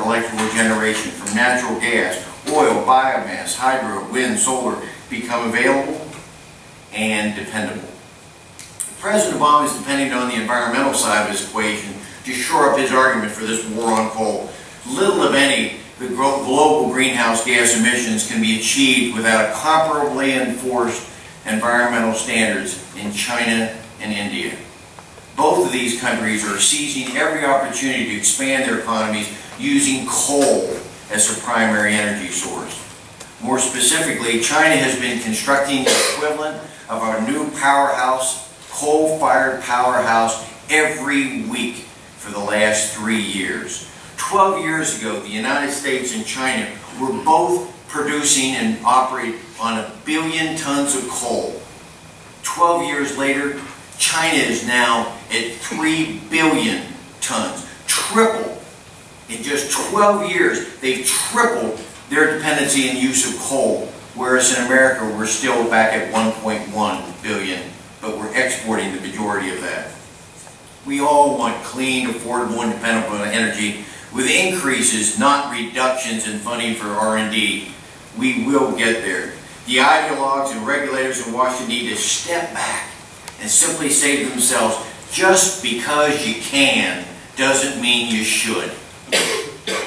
electrical generation from natural gas, oil, biomass, hydro, wind, solar become available and dependable. President Obama is depending on the environmental side of his equation to shore up his argument for this war on coal. Little, if any, the global greenhouse gas emissions can be achieved without comparably enforced environmental standards in China and India. Both of these countries are seizing every opportunity to expand their economies using coal as their primary energy source. More specifically, China has been constructing the equivalent of our new powerhouse, coal-fired powerhouse, every week for the last 3 years. 12 years ago, the United States and China were both producing and operating on 1 billion tons of coal. 12 years later, China is now at 3 billion tons. Triple. In just 12 years, they've tripled their dependency and use of coal, whereas in America, we're still back at 1.1 billion, but we're exporting the majority of that. We all want clean, affordable, and dependable energy with increases, not reductions in funding for R&D. We will get there. The ideologues and regulators in Washington need to step back and simply say to themselves, just because you can doesn't mean you should.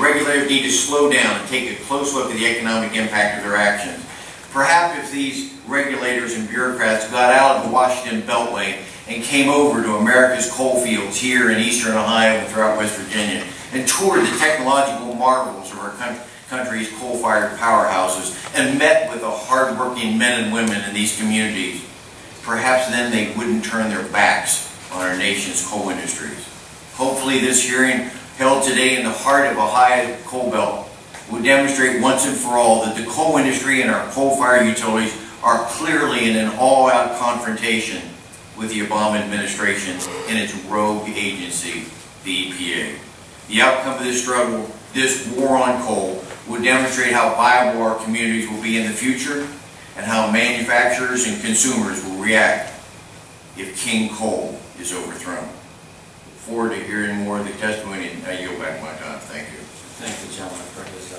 Regulators need to slow down and take a close look at the economic impact of their actions. Perhaps if these regulators and bureaucrats got out of the Washington Beltway and came over to America's coal fields here in eastern Ohio and throughout West Virginia and toured the technological marvels of our country's coal-fired powerhouses and met with the hard-working men and women in these communities, perhaps then they wouldn't turn their backs on our nation's coal industries. Hopefully this hearing held today in the heart of Ohio's coal belt will demonstrate once and for all that the coal industry and our coal-fired utilities are clearly in an all-out confrontation with the Obama administration and its rogue agency, the EPA. The outcome of this struggle, this war on coal, will demonstrate how viable our communities will be in the future and how manufacturers and consumers will react if King Coal is overthrown. Look forward to hearing more of the testimony, and I yield back my time. Thank you. Thank you, gentlemen, for his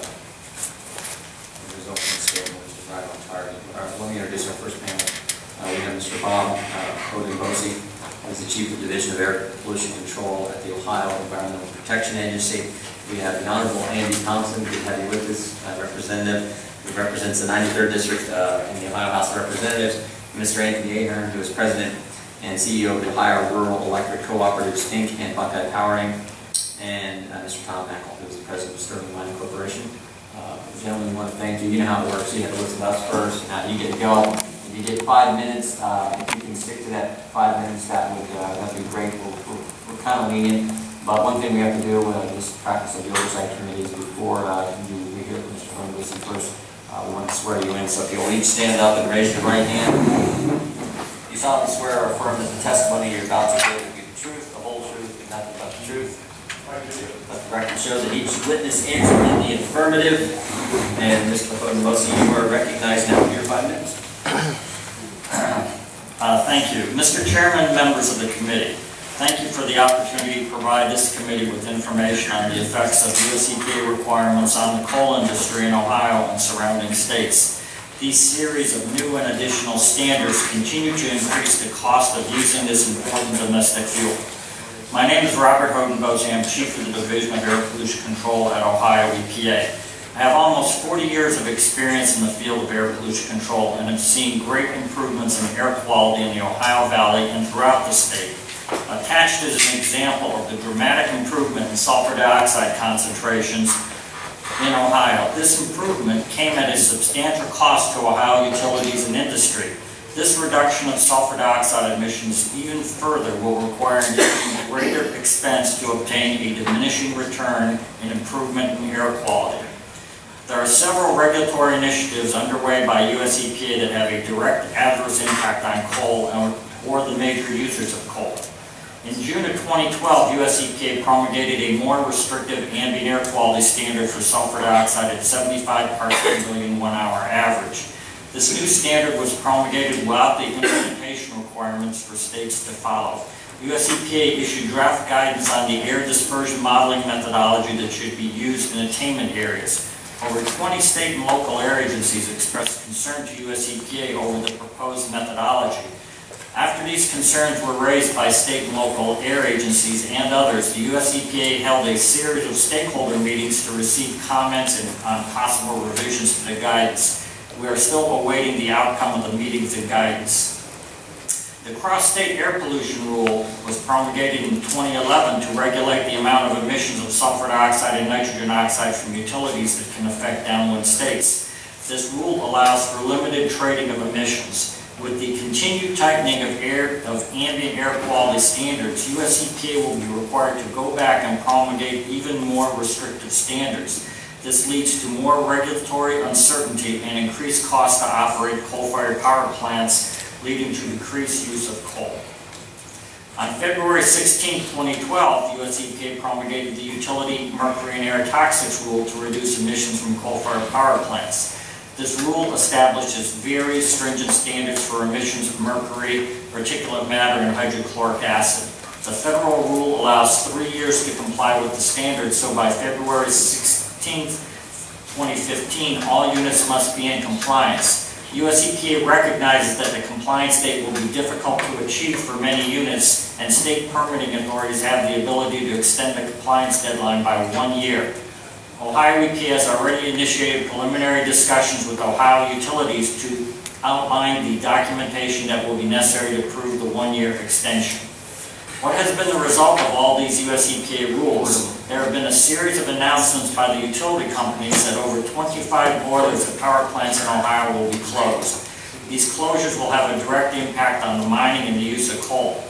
opening statement, which is right on target. Let me introduce our first panel. We have Mr. Bob Hodenboese, who's the Chief of Division of Air Pollution Control at the Ohio Environmental Protection Agency. We have the Honorable Andy Thompson, who had with us, representative, who represents the 93rd District in the Ohio House of Representatives. Mr. Anthony Ahern, who is President and CEO of the Ohio Rural Electric Cooperatives, Inc. and Buckeye Powering. And Mr. Tom Mackel, who is the President of Sterling Mining Corporation. Gentlemen, we want to thank you. You know how it works. You have to listen to us first. Now you get to go. If you get 5 minutes, if you can stick to that 5 minutes, that'd be great. We're kind of lenient. But one thing we have to do, just practice of the oversight committees before we hear from Mr. Hodenboese first. We want to swear you in. So if you'll each stand up and raise your right hand. You solemnly swear or affirm that the testimony you're about to give will be the truth, the whole truth, and nothing but the truth. Let the record show that each witness answered in the affirmative. And Mr. Hodenboese, you are recognized now for your 5 minutes. Thank you. Mr. Chairman, members of the committee, thank you for the opportunity to provide this committee with information on the effects of US EPA requirements on the coal industry in Ohio and surrounding states. These series of new and additional standards continue to increase the cost of using this important domestic fuel. My name is Robert Hodenboese. I'm Chief of the Division of Air Pollution Control at Ohio EPA. I have almost 40 years of experience in the field of air pollution control and have seen great improvements in air quality in the Ohio Valley and throughout the state. Attached is an example of the dramatic improvement in sulfur dioxide concentrations in Ohio. This improvement came at a substantial cost to Ohio utilities and industry. This reduction of sulfur dioxide emissions even further will require an even greater expense to obtain a diminishing return in improvement in air quality. There are several regulatory initiatives underway by US EPA that have a direct adverse impact on coal or the major users of coal. In June of 2012, US EPA promulgated a more restrictive ambient air quality standard for sulfur dioxide at 75 parts per million 1 hour average. This new standard was promulgated without the implementation requirements for states to follow. US EPA issued draft guidance on the air dispersion modeling methodology that should be used in attainment areas. Over 20 state and local air agencies expressed concern to US EPA over the proposed methodology. After these concerns were raised by state and local air agencies and others, the US EPA held a series of stakeholder meetings to receive comments on possible revisions to the guidance. We are still awaiting the outcome of the meetings and guidance. The cross-state air pollution rule was promulgated in 2011 to regulate the amount of emissions of sulfur dioxide and nitrogen oxide from utilities that can affect downwind states. This rule allows for limited trading of emissions. With the continued tightening of ambient air quality standards, US EPA will be required to go back and promulgate even more restrictive standards. This leads to more regulatory uncertainty and increased costs to operate coal-fired power plants, leading to decreased use of coal. On February 16, 2012, the US EPA promulgated the Utility Mercury and Air Toxics Rule to reduce emissions from coal-fired power plants. This rule establishes very stringent standards for emissions of mercury, particulate matter, and hydrochloric acid. The federal rule allows 3 years to comply with the standards, so by February 16, 2015, all units must be in compliance. US EPA recognizes that the compliance date will be difficult to achieve for many units, and state permitting authorities have the ability to extend the compliance deadline by 1 year. Ohio EPA has already initiated preliminary discussions with Ohio utilities to outline the documentation that will be necessary to approve the 1-year extension. What has been the result of all these US EPA rules? There have been a series of announcements by the utility companies that over 25 boilers at power plants in Ohio will be closed. These closures will have a direct impact on the mining and the use of coal.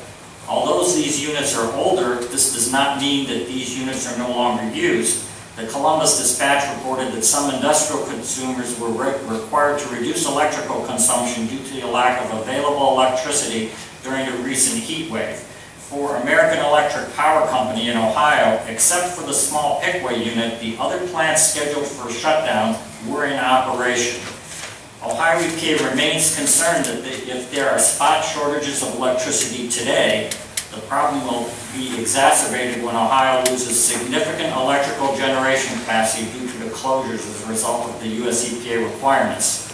Although these units are older, this does not mean that these units are no longer used. The Columbus Dispatch reported that some industrial consumers were required to reduce electrical consumption due to the lack of available electricity during a recent heat wave. For American Electric Power Company in Ohio, except for the small Pickway unit, the other plants scheduled for shutdown were in operation. Ohio EPA remains concerned that if there are spot shortages of electricity today, the problem will be exacerbated when Ohio loses significant electrical generation capacity due to the closures as a result of the US EPA requirements.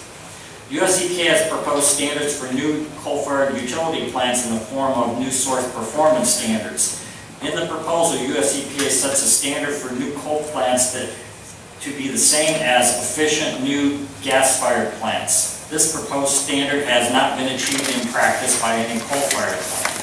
US EPA has proposed standards for new coal-fired utility plants in the form of new source performance standards. In the proposal, US EPA sets a standard for new coal plants to be the same as efficient new gas-fired plants. This proposed standard has not been achieved in practice by any coal-fired plant.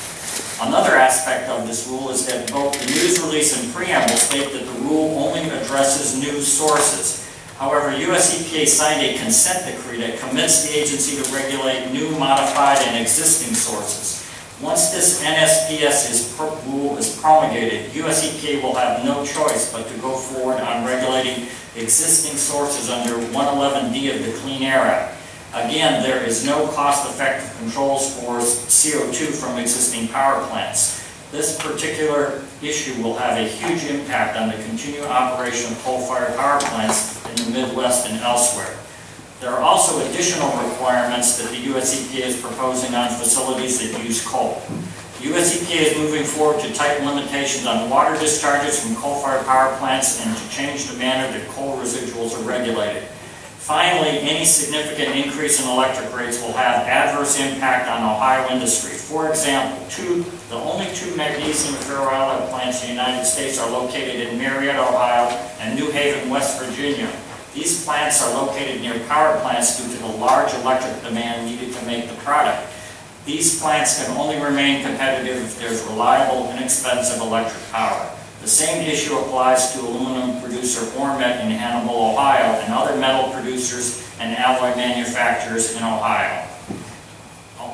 Another aspect of this rule is that both the news release and preamble state that the rule only addresses new sources. However, US EPA signed a consent decree that commits the agency to regulate new, modified, and existing sources. Once this NSPS rule is promulgated, US EPA will have no choice but to go forward on regulating existing sources under 111D of the Clean Air Act. Again, there is no cost-effective controls for CO2 from existing power plants. This particular issue will have a huge impact on the continued operation of coal-fired power plants in the Midwest and elsewhere. There are also additional requirements that the US EPA is proposing on facilities that use coal. The US EPA is moving forward to tighten limitations on water discharges from coal-fired power plants and to change the manner that coal residuals are regulated. Finally, any significant increase in electric rates will have adverse impact on Ohio industry. For example, the only two magnesium ferroalloy plants in the United States are located in Marietta, Ohio, and New Haven, West Virginia. These plants are located near power plants due to the large electric demand needed to make the product. These plants can only remain competitive if there's reliable, inexpensive electric power. The same issue applies to aluminum producer Ormet in Hannibal, Ohio, and other metal producers and alloy manufacturers in Ohio.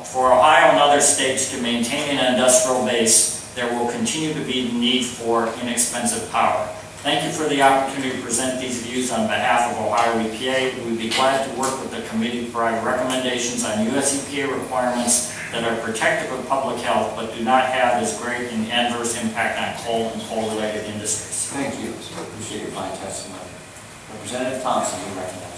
For Ohio and other states to maintain an industrial base, there will continue to be the need for inexpensive power. Thank you for the opportunity to present these views on behalf of Ohio EPA. We would be glad to work with the committee to provide recommendations on US EPA requirements that are protective of public health but do not have as great an adverse impact on coal and coal-related industries. Thank you. So I appreciate your fine testimony. Representative Thompson, you recognize.